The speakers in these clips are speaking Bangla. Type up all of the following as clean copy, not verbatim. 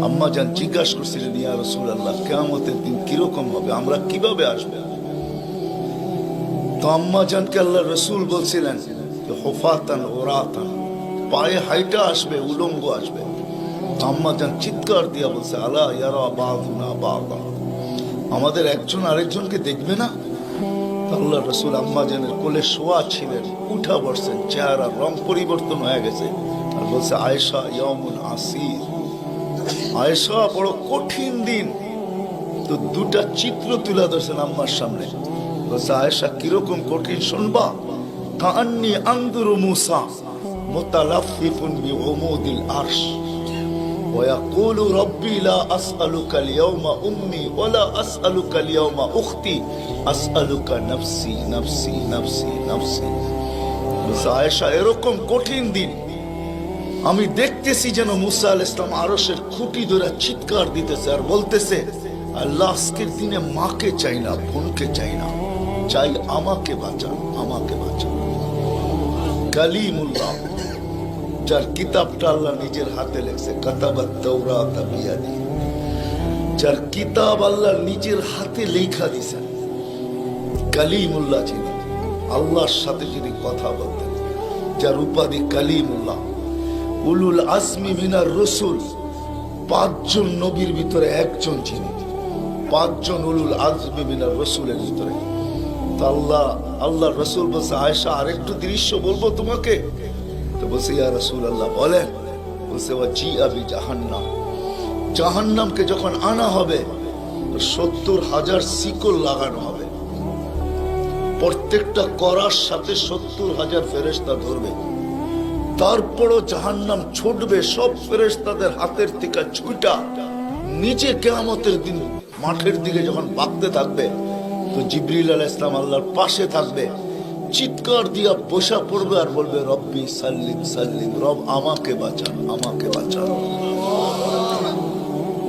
আম্মা জান জিজ্ঞাসা করছিলেন, ইয়া রাসূলুল্লাহ, কিয়ামতের দিন কিরকম হবে, আমরা কিভাবে আসবো? তো আম্মা জানকে আল্লাহ রসুল বলছিলেন যে হুফাতান ওরাতান, পায়ে হাইটা আসবে, উলঙ্গ আসবে। আম্মা জান চিৎকার দিয়া বলছে, আলা ইয়ারা বাদুনা বাদা, আমাদের একজন আরেকজনকে দেখবে না? আল্লাহ রসুল আম্মা জানের কোলে শোয়া ছিলেন, উঠা বসছেন, চেহারা রং পরিবর্তন হয়ে গেছে, আর বলছে, আয়েশা ইয়াউমুন আসির, আয়েশা বড় কঠিন দিন। তো দুটা চিত্র তুলে ধরছেন আম্মার সামনে, বলছে, আয়েশা কিরকম কঠিন শুনবা? কাআন্নী আনজুরু মূসা মুতালাফফিফুন বিউমুদিল আরশ ওয়া ইয়াকুলু রাব্বি লা আসআলুকা আল-ইয়াওমা উম্মি ওয়া লা আসআলুকা আল-ইয়াওমা উখতি আসআলুকা নাফসি নাফসি নাফসি নাফসি। বলছে, আয়েশা এরকম কঠিন দিন আমি দেখতেছি যেন মুসা আলাইহিস সালাম আরশের খুঁটি ধরে চিৎকার দিতেছে আর বলতেছে, আল্লাহ আজকের দিনে মাকে চাই না, বোনকে চাই না, চাই আমাকে বাঁচান, আমাকে বাঁচান। কালিমুল্লাহ, যার কিতাবটা আল্লাহ নিজের হাতে লেখছে, কাতাবাত তাওরাত বিয়াদি, যার কিতাব আল্লাহ নিজের হাতে লেখা দিয়েছেন, কালিমুল্লাহ যিনি, আল্লাহর সাথে যিনি কথা বলতেন, যার উপাধি কালিমুল্লাহ, উলুল আজমি মিনার রসুল, 5 জন নবীর ভিতরে একজন যিনি, 5 জন উলুল আজমি মিনার রসুলের ভিতরে। আল্লাহ রসুল বলছে, আয়েশা আরেকটু দৃশ্য বলবো তোমাকে? তো বলছে, ইয়া রাসূলুল্লাহ বলেন। বলছে, ওয়াজিআ বিজাহান্নাম, জাহান্নামকে যখন আনা হবে 70,000 শিকল লাগানো হবে, প্রত্যেকটা করার সাথে 70,000 ফেরেশতা ধরবে। তারপরও জাহান্নাম ছুটবে, সব ফেরেশতাদের হাতের থেকে ছুটা নিচে কিয়ামতের দিন মাঠের দিকে যখন ভাগতে থাকবে, তো জিবরিল আলাইহিস সালাম আল্লাহর পাশে থাকবে, চিৎকার দিয়া বসা পড়বে আর বলবে, রব্বি সাল্লিম সাল্লিম, রব আমাকে বাঁচান, আমাকে বাঁচান।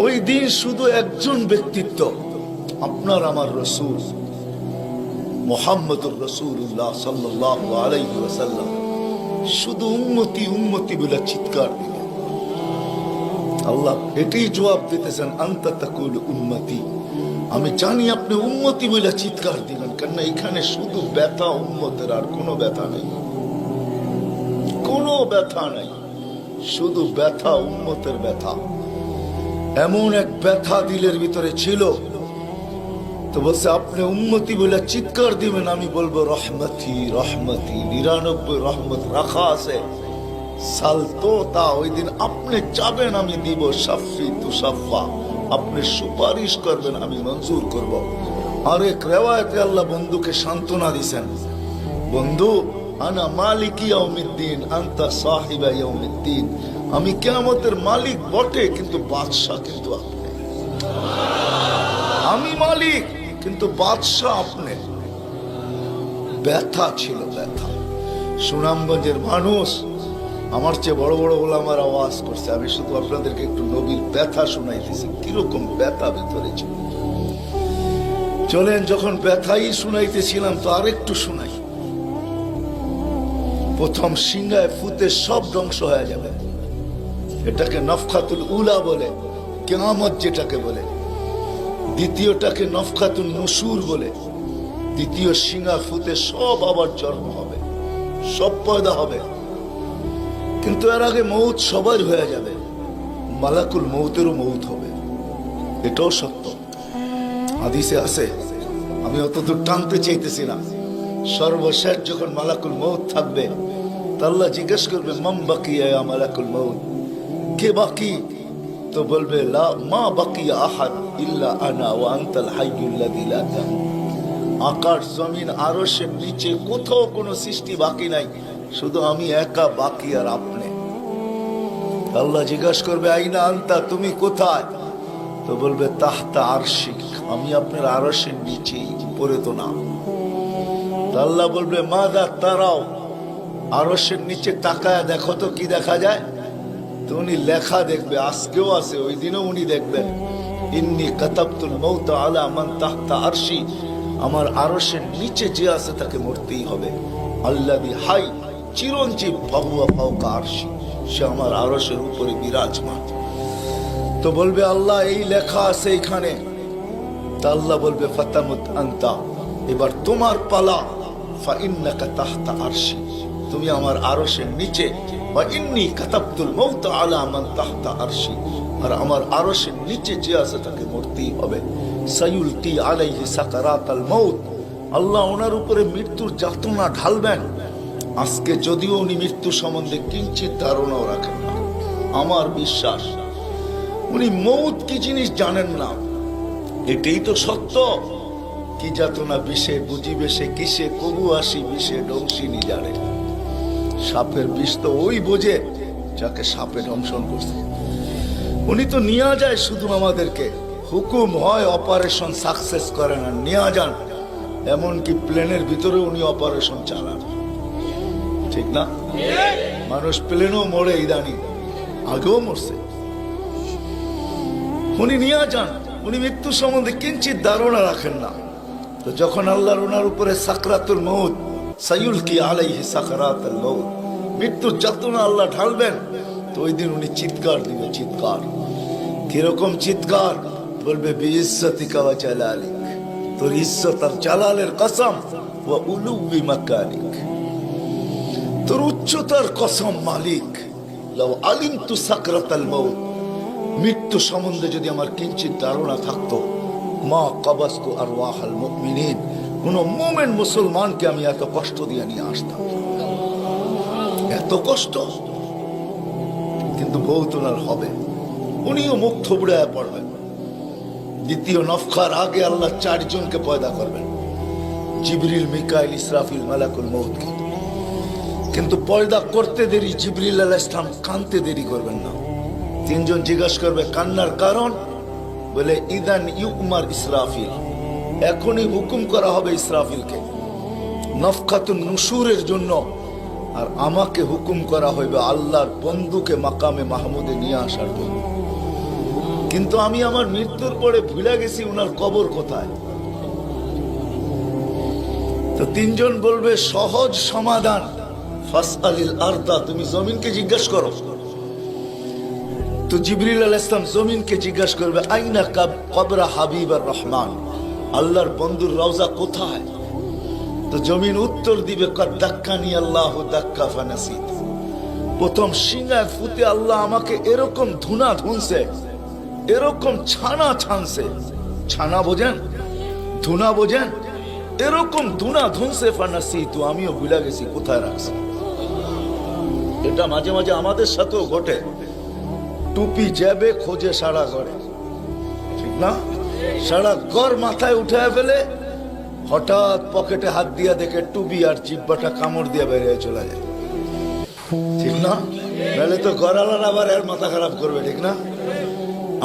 ওই দিন শুধু একজন ব্যক্তিত্ব, আপনার আমার রসূল মুহাম্মদুর রাসূলুল্লাহ সাল্লাল্লাহু আলাইহি ওয়াসাল্লাম শুধু উম্মতি উম্মতি বলে চিৎকার দিবে। আল্লাহ এটাই জবাব দিতেছেন, আনতা তাকুলু উম্মতি, আমি জানি আপনি উম্মতি বলে চিৎকার দিবেন, কেন এখানে শুধু ব্যথা উম্মতের, আর কোনো ব্যথা নেই, কোনো ব্যথা নেই, শুধু ব্যথা উম্মতের ব্যথা। এমন এক ব্যথা দিলের ভিতরে ছিল, তো বলছে আপনি উম্মতি বলে চিৎকার দিবেন, আমি বলবো রহমতি রহমতি, 99 রহমত রাখা আছে, সালতো তা, ওই দিন আপনি চাবেন আমি দিব, শাফি তুসাফা, আপনি সুপারিশ করবেন আমি মঞ্জুর করব। আরেক রিওয়ায়াতে আল্লাহ বন্ধুকে সান্ত্বনা দিয়েছেন, বন্ধু আনা মালিকি ইয়াউমিদ্দিন আনতা সাহিবা ইয়াউমিদ্দিন, আমি কিয়ামতের মালিক বটে, কিন্তু বাদশা কিন্তু আপনি। আমি মালিক কিন্তু বাদশা আপনি। ব্যথা ছিল, ব্যথা। সুনামগঞ্জের মানুষ আমার চেয়ে বড় বড় ওলামার আওয়াজ করছে, আমি শুধু আপনাদেরকে একটু নবীর ব্যথা শুনাইতেছি, কিরকম ব্যথা ভিতরে ছিল। চলেন, যখন ব্যথাই শুনাইতেছিলাম তো আরেকটু শুনাই। প্রথম সিংহায় ফুতে সব ধ্বংস হয়ে যাবে, এটাকে নফখাতুল উলা বলে, কিয়ামত যেটাকে বলে। দ্বিতীয়টাকে নফখাতুন নুশুর বলে, দ্বিতীয় সিংহা ফুতে সব আবার জন্ম হবে, সব পয়দা হবে। কিন্তু এর আগে মৌত সবার হয়ে যাবে, মালাকুল মৌতেরও মৌত হবে, এটাও সত্য, হাদিসে আছে। আমি অতদূর টানতে চাইতেছি না। সর্বশেষ যখন মালাকুল মৌত থাকবে, তা আল্লাহ জিজ্ঞেস করবে, মাম বাকিয়া ইয়া মালাকুল মৌত, কে বাকি? তো বলবে, লা মা বাকিয়া আহাদ ইল্লা আনা ওয়া আনতাল হাইয়ুল লাযী লা তামুত। আকাশ জমিন আরশের নিচে কোথাও কোনো সৃষ্টি বাকি নাই, শুধু আমি একা বাকি আর আপনি। আল্লাহ জিজ্ঞাসা করবে, আইনা আনতা, তুমি কোথায়? তো বলবে, তাহতা আরশিক, আমি আপনার আরশের নিচে, পড়ে তো না। আল্লাহ বলবে, মাদা তারাও, আরশের নিচে তাকায় দেখো তো কি দেখা যায়? তো উনি লেখা দেখবে, আজকেও আছে, ওই দিনও উনি দেখবেন, ইন্নী কাতাবতুল মৌত আলা মান তাহতা আরশি, আমার আরশের নিচে যে আছে তাকে মরতেই হবে। আল্লাযী হাই চিরঞ্জীব ফাহুয়া ফাওকা আরশি, সে আমার আরশের উপরে বিরাজমান। তো বলবে আল্লাহ এই লেখা আছে এখানে, তা আল্লাহ বলবে ফাতামুত আনতা, এবার তোমার পালা। ফাইন্নাকা তাহতা আরশি, তুমি আমার আরশের নিচে। ওয়া ইন্নী কাতাবতুল মাউত আলা মান তাহতা আরশি, আর আমার আরশের নিচে যে আছে তাকে মরতেই হবে। সায়ুলকি আলাইহি সাকারাতাল মাউত, আল্লাহ ওনার উপরে মৃত্যুর যাতনা ঢালবেন। আজকে যদিও উনি মৃত্যু সম্বন্ধে কিঞ্চিত ধারণাও রাখেন না, আমার বিশ্বাস উনি মৌত কি জিনিস জানেন না, এটাই তো সত্য। কি যাতনা বিষে বুঝিবে সে কিসে, কবু আসি বিষে ডংসিনি জানে। সাপের বিষ তো ওই বোঝে যাকে সাপে দংশন করছে। উনি তো নিয়ে যায় শুধু আমাদেরকে, হুকুম হয় অপারেশন সাকসেস করে না, নিয়ে যান। এমনকি প্লেনের ভিতরে উনি অপারেশন চালান, ঠিক না? মানুষ প্লেনও মরে ইদানি, আগেও মরছে। উনি নিয়ে যান, উনি মৃত্যু সম্বন্ধে কিঞ্চিত ধারণা রাখেন না। তো যখন আল্লাহর ওনার উপরে সাকরাতুল মউত, সায়ুলকি আলাইহি সাকরাতুল মউত, মৃত্যুর যাতনা আল্লাহ ঢালবেন, তো ওই দিন উনি চিৎকার দিবে, চিৎকার। কিরকম চিৎকার? বলবে বিইজ্জতিকা ওয়া জালালিক, তোর ইজ্জত আর জালালের কসম, ওয়া উলুবি মাকানিক, তোর উচ্চতার কসম মালিক। লাউ আলিমতু সাকরাতাল মউত, মৃত্যু সম্বন্ধে যদি আমার কিঞ্চিত ধারণা থাকতো, মা কাবাস্তু আরওয়াহাল মুমিনিন, কোন মুমিন মুসলমানকে আমি এত কষ্ট দিয়ে নিয়ে আসতাম, এত কষ্ট। কিন্তু বহুত ওনার হবে, উনিও মুখ থুবড়ায় পড়বেন। দ্বিতীয় নফখার আগে আল্লাহ 4 জনকে পয়দা করবেন, জিবরিল, মিকাইল, ইসরাফিল, মালাকুল মউতকে। কিন্তু পয়দা করতে দেরি, জিবরিল আলাইহিস সালাম কানতে দেরি করবেন না। 3 জন জিজ্ঞাসা করবে কান্নার কারণ, বলে ইদান ইউমার ইসরাফিল, এখনই হুকুম করা হবে ইসরাফিলকে নফখাতুন নুশুরের জন্য, আর আমাকে হুকুম করা হইবে আল্লাহর বন্ধুকে মাকামে মাহমুদে নিয়ে আসার জন্য। কিন্তু আমি আমার মৃত্যুর পরে ভুলে গেছি উনার কবর কোথায়। তো 3 জন বলবে সহজ সমাধান, ফাসআলিল আরদা, তুমি জমিনকে জিজ্ঞাসা করো। তো জিবরিল আলাইহিস সালাম জমিনকে জিজ্ঞাসা করবে আইনা কবরা হাবিবার রহমান, আল্লাহর বন্ধুর রওজা কোথায়? তো জমিন উত্তর দিবে কদ দাক্কানি আল্লাহু দাক্কা ফানাসিত, প্রথম সিংহায় ফুতে আল্লাহ আমাকে এরকম ধুনা ধুনছে, এরকম ছানা ছানছে। ছানা বোঝেন? ধুনা বোঝেন? এরকম ধুনা ধুনছে, ফানাসিত, আমিও ভুলে গেছি কোথায় রাখছি। এটা মাঝে মাঝে আমাদের সাথেও ঘটে। টুপি যাবে খোঁজে সারা ঘরে, ঠিক না? সারা ঘর মাথায় উঠে ফেলে, হঠাৎ পকেটে হাত দিয়া দেখে টুপি আর জিব্বাটা কামড় দিয়ে বেরিয়ে চলে যায়, ঠিক না? নাহলে তো ঘরালার আবার এর মাথা খারাপ করবে, ঠিক না?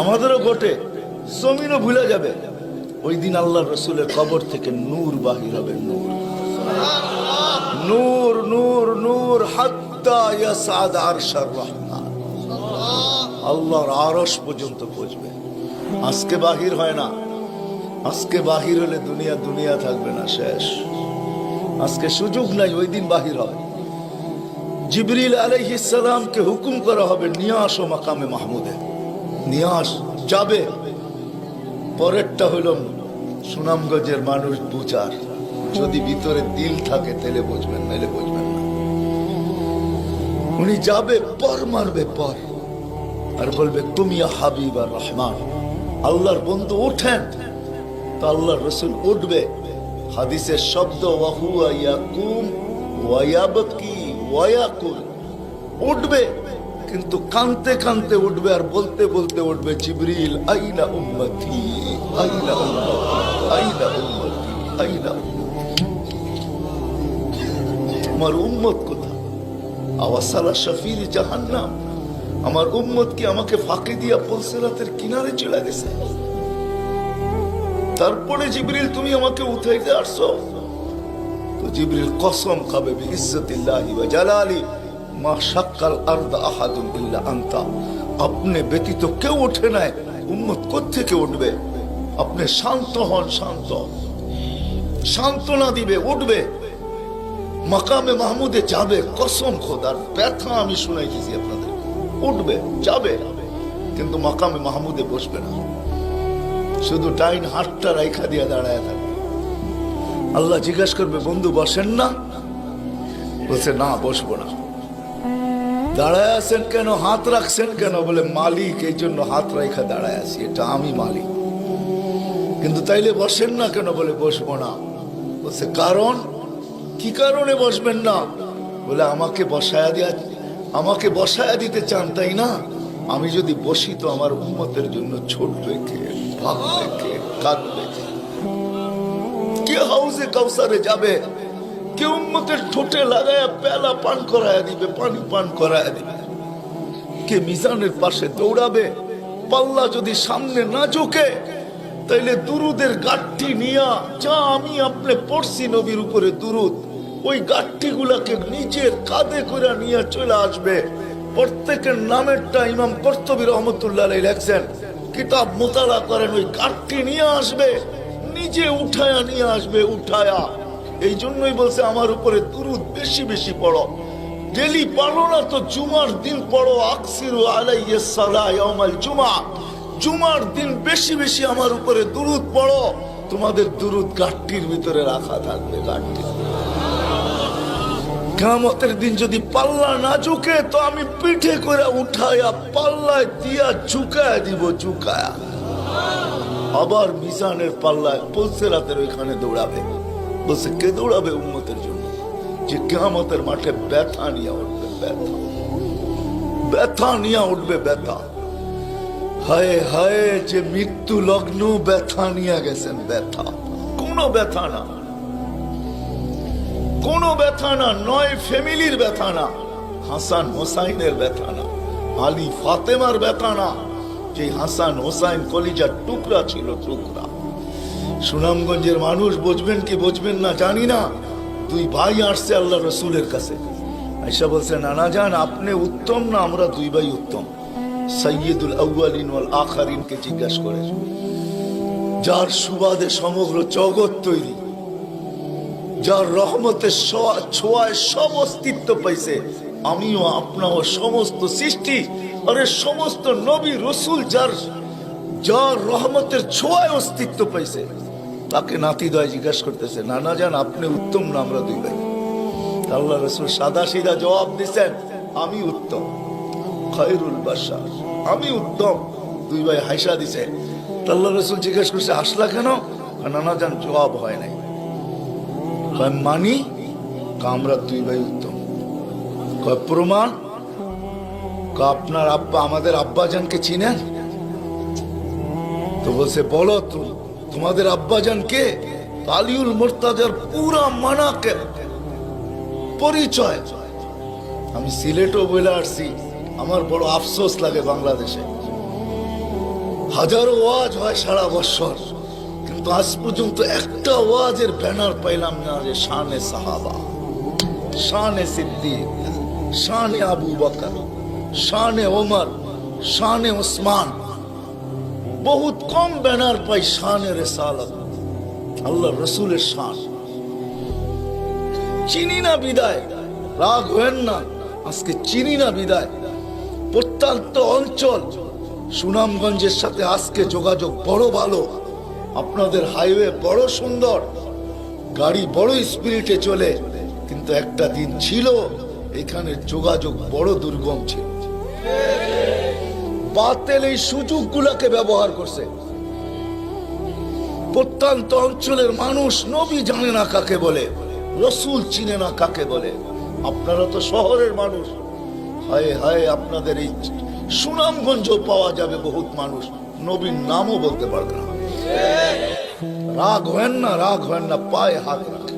আমাদেরও ঘটে, জমিনও ভুলে যাবে। ওই দিন আল্লাহ রসুলের কবর থেকে নূর বাহির হবে, নূর নূর নূর নূর, হাত্তা ইয়াসাদ আরশার রহমান, আল্লাহর আরশ পর্যন্ত পৌঁছবে। আজকে বাহির হয় না, আজকে বাহির হলে দুনিয়া দুনিয়া থাকবে না, শেষ। আজকে সুযোগ নাই, ওই দিন বাহির হয়। জিবরিল আলাইহিস সালামকে হুকুম করা হবে নিয়ে আসো মাকামে মাহমুদে, নিয়ে আস, যাবে। পরেরটা হইল সুনামগঞ্জের মানুষ বুঝার, যদি ভিতরে দিল থাকে তাহলে বুঝবেন, নাহলে বুঝবেন না। উনি যাবে, পর মারবে পর, আর বলবে তুমি হাবিব আর রহমান, আল্লাহর বন্ধু ওঠেন। তো আল্লাহর রসুল উঠবে, হাদিসের শব্দ ওয়াহুয়া ইয়াকুম ওয়া ইয়াবকি ওয়া ইয়াকুল, উঠবে কিন্তু কানতে কানতে উঠবে, আর বলতে বলতে উঠবে জিবরিল আইনা উম্মতি আইনা উম্মতি আইনা উম্মতি আইনা উম্মতি, আমার উম্মত কোথায়? আওয়াসালা শাফির জাহান্নাম, আমার উম্মত কি আমাকে ফাঁকি দিয়া পুলসিরাতের কিনারে চলে গেছে? তারপরে জিবরিল তুমি আমাকে উঠাইতে আসছো। তো জিবরিল কসম খাবে বিইজ্জতিল্লাহি ওয়া জালালি, মা শাক্কাল আরদা আহাদুন ইল্লা আনতা, আপনি ব্যতীত কেউ ওঠে নাই, উম্মত কোত্থেকে উঠবে? আপনি শান্ত হন, শান্ত, সান্ত্বনা দিবে, উঠবে, মাকামে মাহমুদে যাবে। কসম খোদার, ব্যথা আমি শুনাইতেছি আপনাদের, উঠবে, যাবে। কিন্তু মাকামে মাহমুদে বসবে না, শুধু ডাইন হাতটা রাইখা দিয়া দাঁড়ায় থাকবে। আল্লাহ জিজ্ঞাসা করবে, বন্ধু বসেন না? বলছে, না বসবো না। দাঁড়ায় আছেন কেন, হাত রাখছেন কেন? বলে, মালিক এই জন্য হাত রাইখা দাঁড়ায় আছি, এটা আমি মালিক। কিন্তু তাইলে বসেন না কেন? বলে, বসবো না। বলছে, কারণ কি কারণে বসবেন না? বলে, আমাকে বসায়া দিতে চান তাই না? আমি যদি বসি তো আমার উম্মতের জন্য ছোটবে কে, ভাববে কে, কাঁদবে কে? হাউজে কাউসারে যাবে কে? উম্মতের ঠোঁটে লাগায়া পেলা পান করায়া দিবে, পানি পান করায়া দিবে কে? মিজানের পাশে দৌড়াবে। পাল্লা যদি সামনে না ঝুঁকে তাইলে দুরুদের গাঠি নিয়া, যা আমি আপনি পড়ছি নবীর উপরে দুরুদ, ওই গাঠি গুলাকে নিজের কাঁধে করে নিয়ে চলে আসবে। প্রত্যেকের নামেরটা ইমাম কর্তুবী রহমতুল্লাহ আলাইহি লেখছেন, কিতাব মোতালা করেন, ওই গাঠি নিয়ে আসবে, নিজে উঠায়া নিয়ে আসবে, উঠায়া। এই জন্যই বলছে আমার উপরে দুরুদ বেশি বেশি পড়ো। ডেলি পড়ো না তো জুমার দিন পড়ো, আকসিরু আলাইহিস সালাহ ইয়াউমাল জুমআ, জুমার দিন বেশি বেশি আমার উপরে দুরুদ পড়ো। তোমাদের দুরুদ গাঠটির ভিতরে রাখা থাকবে। গাঠটি কিয়ামতের দিন যদি পাল্লা না ঝুঁকে তো আমি পিঠে করে উঠায়া পাল্লায় দিয়া ঝুঁকায়া দিব, ঝুঁকায়া। আবার মিজানের পাল্লায় পুলসিরাতের ওইখানে দৌড়াবে। বলছে, কে দৌড়াবে উম্মতের জন্য? যে কিয়ামতের মাঠে ব্যথা নিয়ে উঠবে, ব্যথা, ব্যথা নিয়ে উঠবে, ব্যথা। হায় হায়, যে মৃত্যু লগ্ন ব্যথা নিয়ে গেছেন, ব্যথা। কোনো ব্যথা না, কোনো ব্যথা না, নয় ফ্যামিলির ব্যথা না, হাসান হোসাইনের ব্যথা না, আলী ফাতেমার ব্যথা না, যে হাসান হোসাইন কলিজার টুকরা ছিল, টুকরা। সুনামগঞ্জের মানুষ বুঝবেন কি বুঝবেন না জানি না, দুই ভাই আসছে আল্লাহ রসুলের কাছে, আয়েশা বলছে, নানা জান আপনি উত্তম না আমরা দুই ভাই উত্তম? সাইয়্যিদুল আউয়ালিন ওয়াল আখিরিন কে জিজ্ঞাসা করে, যার সুবাদে সমগ্র জগৎ তৈরি, যার রহমতের ছোঁয়ায় সব অস্তিত্ব পাইছে, আমিও আপনাও সমস্ত সৃষ্টি, আরে সমস্ত নবী রসুল যার রহমতের ছোঁয়ায় অস্তিত্ব পাইছে, তাকে নাতি দয় জিজ্ঞাসা করতেছে, নানা জান আপনি উত্তম না আমরা দুই ভাই? আল্লাহ রসুল সাদা সিধা জবাব দিচ্ছেন, আমি উত্তম, খায়রুল বাশার, আমি উত্তম। দুই ভাই হাসা দিছে। আল্লাহ রসুল জিজ্ঞাসা করছে, আসলা কেন? নানা জান জবাব হয় নাই। মানি আমরা দুই ভাই উত্তম। প্রমাণ? আপনার আব্বা আমাদের আব্বাজানকে চিনেন? তো বলছে, বলো তোমাদের আব্বাজান কে? আলিউল মুর্তাজার পুরা মানাকে পরিচয়। আমি সিলেটও বলে আসছি, আমার বড় আফসোস লাগে, বাংলাদেশে হাজারো ওয়াজ হয় সারা বছর, কিন্তু আজ পর্যন্ত একটা ওয়াজের ব্যানার পাইলাম না যে শানে সাহাবা, শানে সিদ্দিক, শানে আবু বকর, শানে ওমর, শানে ওসমান। বহুত কম ব্যানার পাই শানে রিসালাত, আল্লাহ রসুলের শান। চিনি না বিদায়, রাগ হবেন না, আজকে চিনি না বিদায়। প্রত্যন্ত অঞ্চল সুনামগঞ্জের সাথে আজকে যোগাযোগ বড় ভালো, আপনাদের হাইওয়ে বড় সুন্দর, গাড়ি বড় স্পিরিটে চলে, কিন্তু একটা দিন ছিল এখানে যোগাযোগ বড় দুর্গম ছিল। বাতিল এই সুযোগগুলোকে ব্যবহার করছে। প্রত্যন্ত অঞ্চলের মানুষ নবী জানে না কাকে বলে, রসুল চিনে না কাকে বলে। আপনারা তো শহরের মানুষ, হায় হায় আপনাদের এই সুনামগঞ্জ পাওয়া যাবে বহুত মানুষ নবীর নামও বলতে পারবে না। রাগ হয় না, রাগ হয় না, পায়ে হাত রাখে।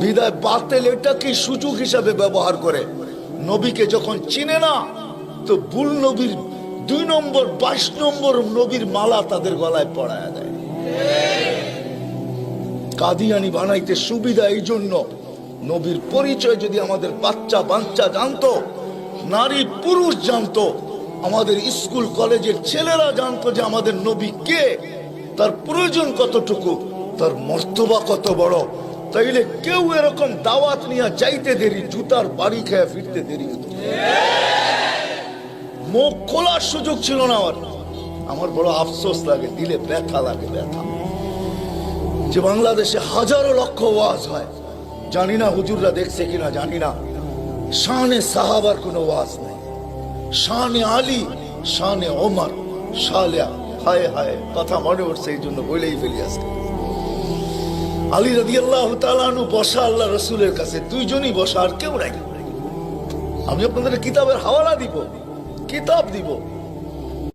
বিদায় বাতিল এটাকে সুযোগ হিসাবে ব্যবহার করে। নবীকে যখন চিনে না তো ভুল নবীর 2 নম্বর 22 নম্বর নবীর মালা তাদের গলায় পড়ায়া দেয়। কাদিয়ানি বানাইতে সুবিধা এই জন্য, নবীর পরিচয় যদি আমাদের বাচ্চা বাচ্চা জানতো, নারী পুরুষ জানতো, আমাদের স্কুল কলেজের ছেলেরা জানতো যে আমাদের নবী কে, তার প্রয়োজন কতটুকু, তার মর্তবা কত বড়, তাইলে কেউ এরকম দাওয়াত নিয়ে যাইতে দেরি, জুতার বাড়ি খেয়ে ফিরতে দেরি হতো। মুখ খোলার সুযোগ ছিল না আমার। আমার বড় আফসোস লাগে, দিলে ব্যথা লাগে, ব্যথা যে বাংলাদেশে হাজারো লক্ষ ওয়াজ হয়, জানি না হুজুররা দেখছে কিনা জানি না, শানে সাহাবার কোনো ওয়াজ নেই, শানে আলী, শানে ওমর, শালিয়া, হায় হায় কথা মনে উঠছে, এই জন্য বলেই ফেলি আজকে। আলী রাদিয়াল্লাহু তাআলা আনহু বসা আল্লাহ রসুলের কাছে, দুইজনই বসা, আর কেউ নাই। আমি আপনাদের কিতাবের হাওয়ালা দিব, কিতাব দিব,